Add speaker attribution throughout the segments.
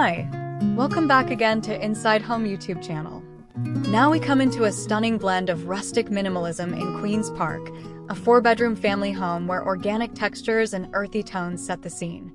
Speaker 1: Hi! Welcome back again to Inside Home YouTube channel. Now we come into a stunning blend of rustic minimalism in Queen's Park, a 4-bedroom family home where organic textures and earthy tones set the scene.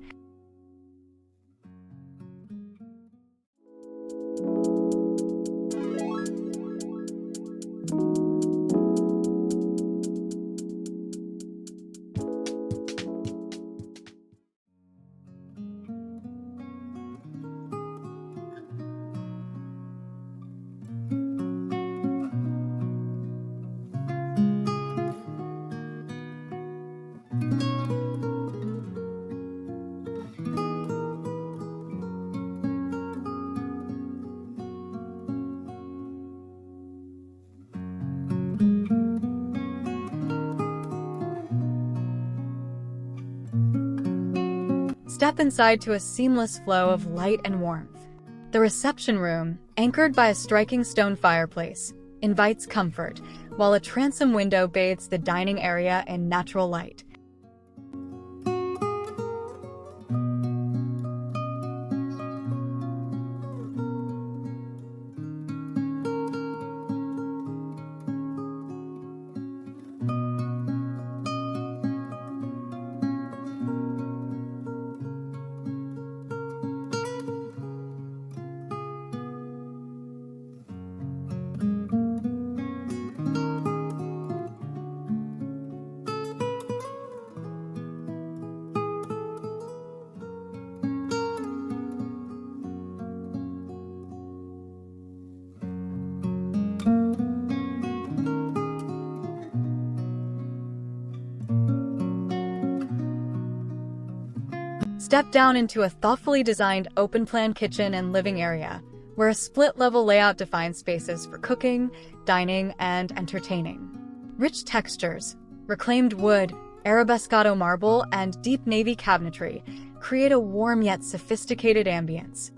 Speaker 1: Step inside to a seamless flow of light and warmth. The reception room, anchored by a striking stone fireplace, invites comfort, while a transom window bathes the dining area in natural light. Step down into a thoughtfully designed open-plan kitchen and living area, where a split-level layout defines spaces for cooking, dining, and entertaining. Rich textures, reclaimed wood, Arabescato marble, and deep navy cabinetry create a warm yet sophisticated ambience.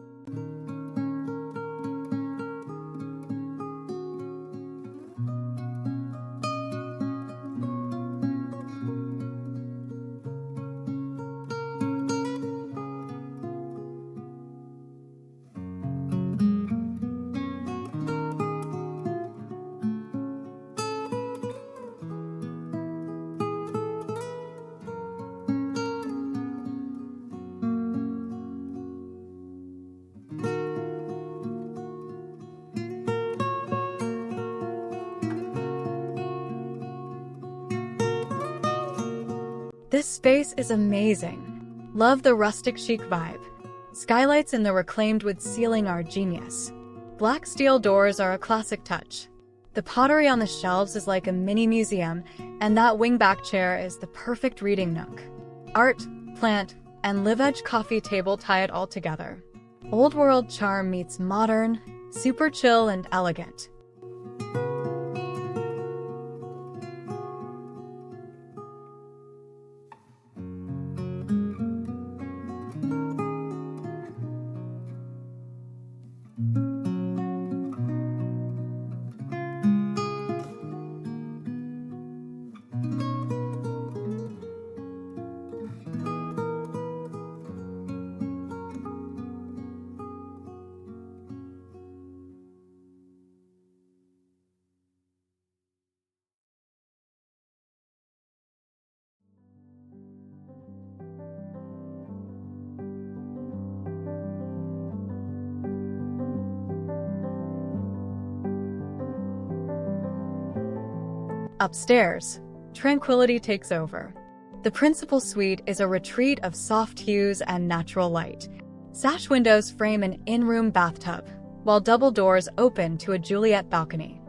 Speaker 1: This space is amazing. Love the rustic chic vibe. Skylights in the reclaimed wood ceiling are genius. Black steel doors are a classic touch. The pottery on the shelves is like a mini museum, and that wingback chair is the perfect reading nook. Art, plant, and live-edge coffee table tie it all together. Old-world charm meets modern, super chill and elegant. Upstairs, tranquility takes over. The principal suite is a retreat of soft hues and natural light. Sash windows frame an in-room bathtub, while double doors open to a Juliet balcony.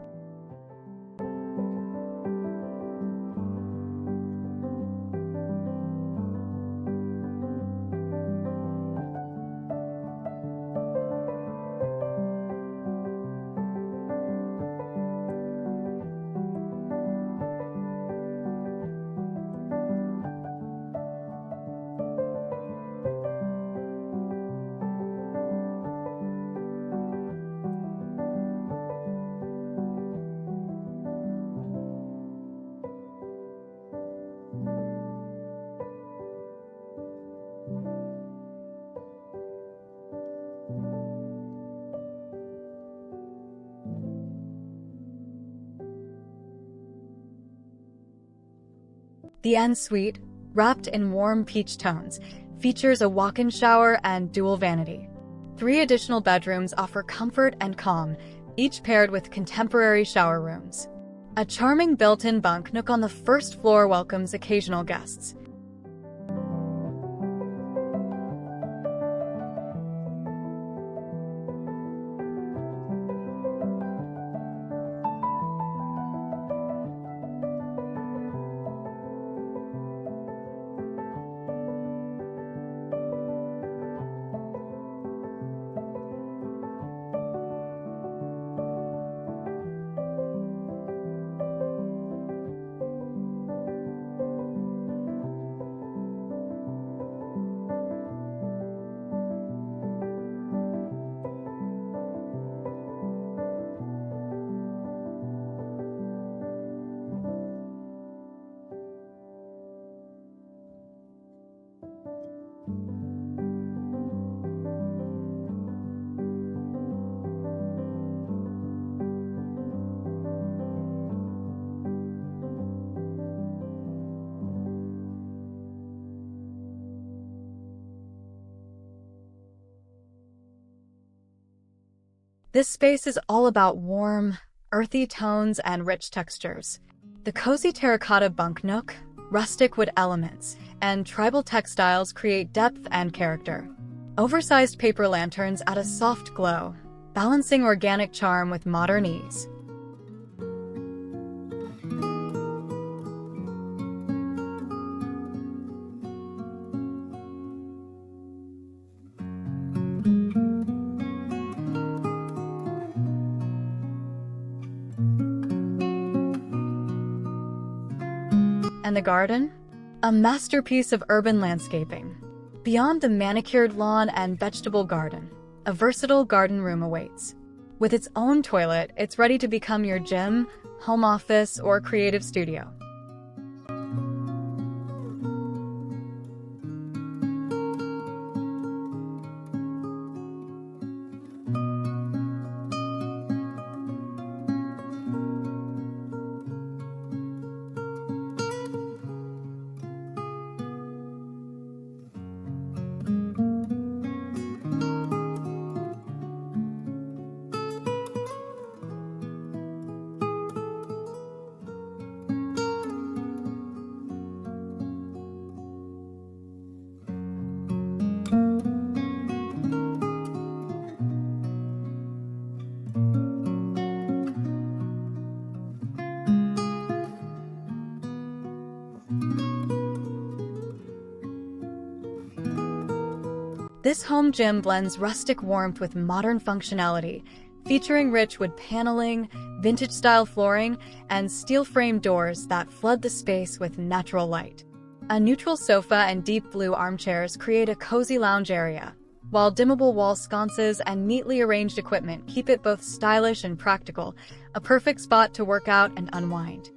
Speaker 1: The ensuite, wrapped in warm peach tones, features a walk-in shower and dual vanity. 3 additional bedrooms offer comfort and calm, each paired with contemporary shower rooms. A charming built-in bunk nook on the first floor welcomes occasional guests. This space is all about warm, earthy tones and rich textures. The cozy terracotta bunk nook, rustic wood elements, and tribal textiles create depth and character. Oversized paper lanterns add a soft glow, balancing organic charm with modern ease. And the garden? A masterpiece of urban landscaping. Beyond the manicured lawn and vegetable garden, a versatile garden room awaits. With its own toilet, it's ready to become your gym, home office, or creative studio. This home gym blends rustic warmth with modern functionality, featuring rich wood paneling, vintage-style flooring, and steel-framed doors that flood the space with natural light. A neutral sofa and deep blue armchairs create a cozy lounge area, while dimmable wall sconces and neatly arranged equipment keep it both stylish and practical, a perfect spot to work out and unwind.